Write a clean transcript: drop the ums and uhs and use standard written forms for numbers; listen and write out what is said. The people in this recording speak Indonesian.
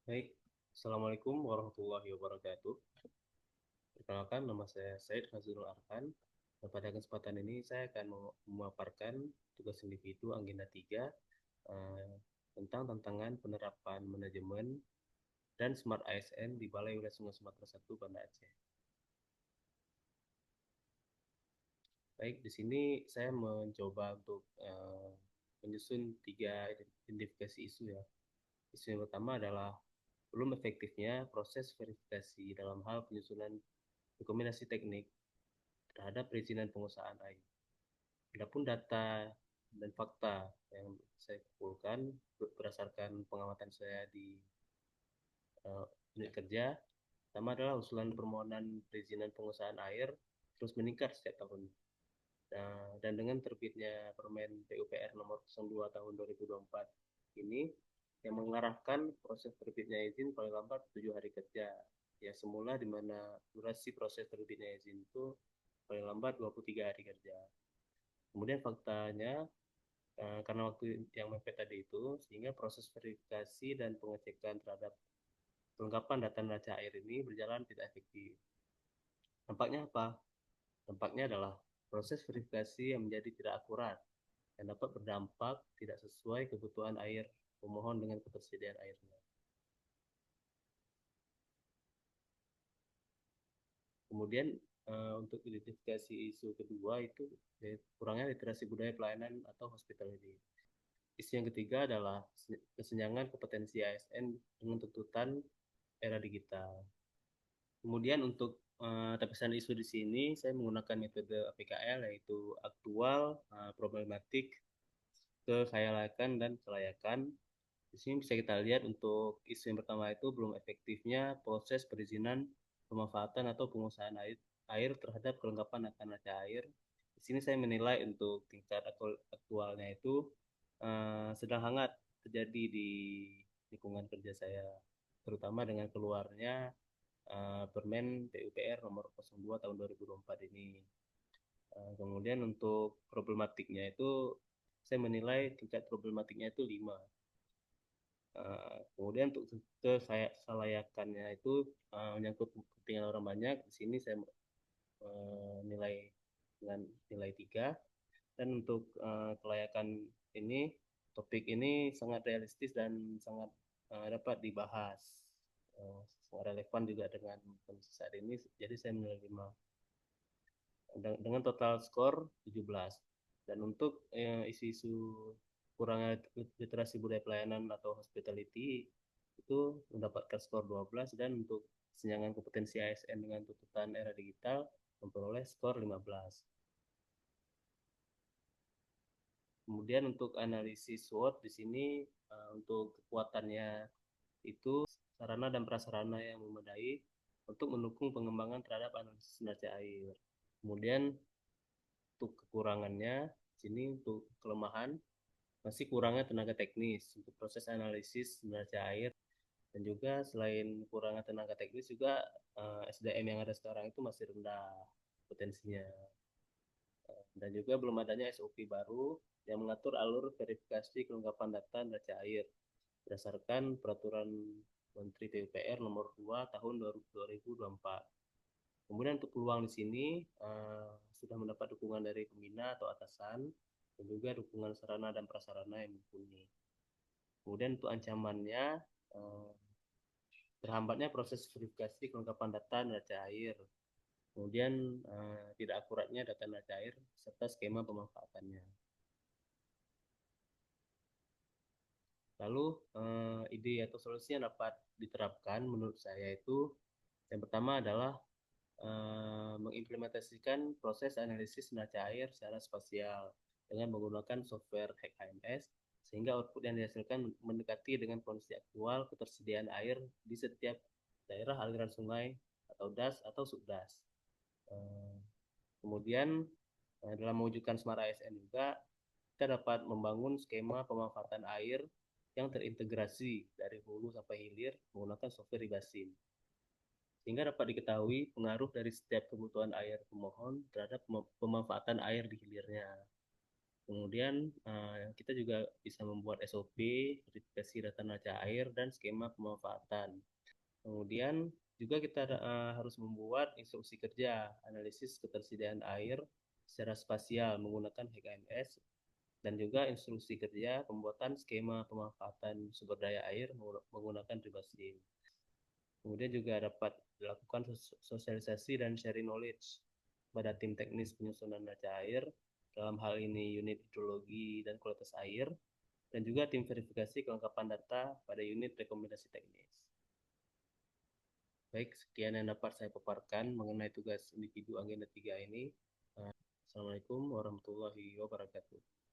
Baik, Assalamualaikum warahmatullahi wabarakatuh. Perkenalkan, nama saya Said Hazrul Arfan. Dan pada kesempatan ini saya akan memaparkan tugas individu Agenda 3 eh, tentang tantangan penerapan manajemen dan Smart ASN di Balai Wilayah Sungai Sumatera 1, Banda Aceh. Baik, di sini saya mencoba untuk menyusun 3 identifikasi isu ya. Isu yang pertama adalah belum efektifnya proses verifikasi dalam hal penyusunan rekomendasi teknik terhadap perizinan pengusahaan AI. Adapun data dan fakta yang saya kumpulkan berdasarkan pengamatan saya di uh, unit kerja, pertama adalah usulan permohonan perizinan pengusahaan air terus meningkat setiap tahun. Dan dengan terbitnya Permen PUPR nomor 02 tahun 2024 ini yang mengarahkan proses terbitnya izin paling lambat 7 hari kerja. Ya semula di mana durasi proses terbitnya izin itu paling lambat 23 hari kerja. Kemudian faktanya, karena waktu yang mepet tadi itu, sehingga proses verifikasi dan pengecekan terhadap kelengkapan data neraca air ini berjalan tidak efektif. Dampaknya apa? Dampaknya adalah proses verifikasi yang menjadi tidak akurat dan dapat berdampak tidak sesuai kebutuhan air pemohon dengan ketersediaan airnya. Kemudian untuk identifikasi isu kedua itu kurangnya literasi budaya pelayanan atau hospitality. Isu yang ketiga adalah kesenjangan kompetensi ASN dengan tuntutan era digital. Kemudian untuk tapisan isu di sini saya menggunakan metode APKL yaitu aktual, problematik, kekhayalakan dan kelayakan. Di sini bisa kita lihat untuk isu yang pertama itu belum efektifnya proses perizinan pemanfaatan atau pengusahaan air terhadap kelengkapan akan neraca air. Di sini saya menilai untuk tingkat aktualnya itu sedang hangat terjadi di lingkungan kerja saya, terutama dengan keluarnya Permen PUPR nomor 02 tahun 2024 ini. Kemudian untuk problematiknya itu saya menilai tingkat problematiknya itu 5. Kemudian untuk kesalayakannya itu menyangkut kepentingan orang banyak. Di sini saya nilai dengan nilai 3. Dan untuk kelayakan ini, topik ini sangat realistis dan sangat dapat dibahas. Sangat relevan juga dengan kondisi saat ini, jadi saya menilai 5 dengan total skor 17. Dan untuk isu-isu kurangnya literasi budaya pelayanan atau hospitality itu mendapatkan skor 12, dan untuk kesenjangan kompetensi ASN dengan tuntutan era digital memperoleh skor 15. Kemudian untuk analisis SWOT di sini untuk kekuatannya itu sarana dan prasarana yang memadai untuk mendukung pengembangan terhadap analisis neraca air. Kemudian untuk kekurangannya, di sini untuk kelemahan masih kurangnya tenaga teknis untuk proses analisis neraca air, dan juga selain kurangnya tenaga teknis juga SDM yang ada sekarang itu masih rendah potensinya. Dan juga belum adanya SOP baru yang mengatur alur verifikasi kelengkapan data neraca air berdasarkan peraturan Menteri PUPR nomor 2 tahun 2024. Kemudian untuk peluang di sini sudah mendapat dukungan dari pembina atau atasan, dan juga dukungan sarana dan prasarana yang mumpuni. Kemudian untuk ancamannya, eh, terhambatnya proses verifikasi kelengkapan data neraca air, kemudian tidak akuratnya data neraca air serta skema pemanfaatannya. Lalu ide atau solusi yang dapat diterapkan menurut saya itu yang pertama adalah mengimplementasikan proses analisis neraca air secara spasial dengan menggunakan software HackHMS, sehingga output yang dihasilkan mendekati dengan kondisi aktual ketersediaan air di setiap daerah aliran sungai atau das atau subdas. Eh, Kemudian dalam mewujudkan Smart ASN juga kita dapat membangun skema pemanfaatan air yang terintegrasi dari hulu sampai hilir menggunakan software Ribasin, sehingga dapat diketahui pengaruh dari setiap kebutuhan air pemohon terhadap pemanfaatan air di hilirnya. Kemudian kita juga bisa membuat SOP, verifikasi data neraca air, dan skema pemanfaatan. Kemudian juga kita harus membuat instruksi kerja, analisis ketersediaan air secara spasial menggunakan HKMS, dan juga instruksi kerja pembuatan skema pemanfaatan sumber daya air menggunakan Ribasim. Kemudian juga dapat dilakukan sosialisasi dan sharing knowledge pada tim teknis penyusunan neraca air, dalam hal ini unit hidrologi dan kualitas air, dan juga tim verifikasi kelengkapan data pada unit rekomendasi teknis. Baik, sekian yang dapat saya paparkan mengenai tugas individu agenda 3 ini. Assalamualaikum warahmatullahi wabarakatuh.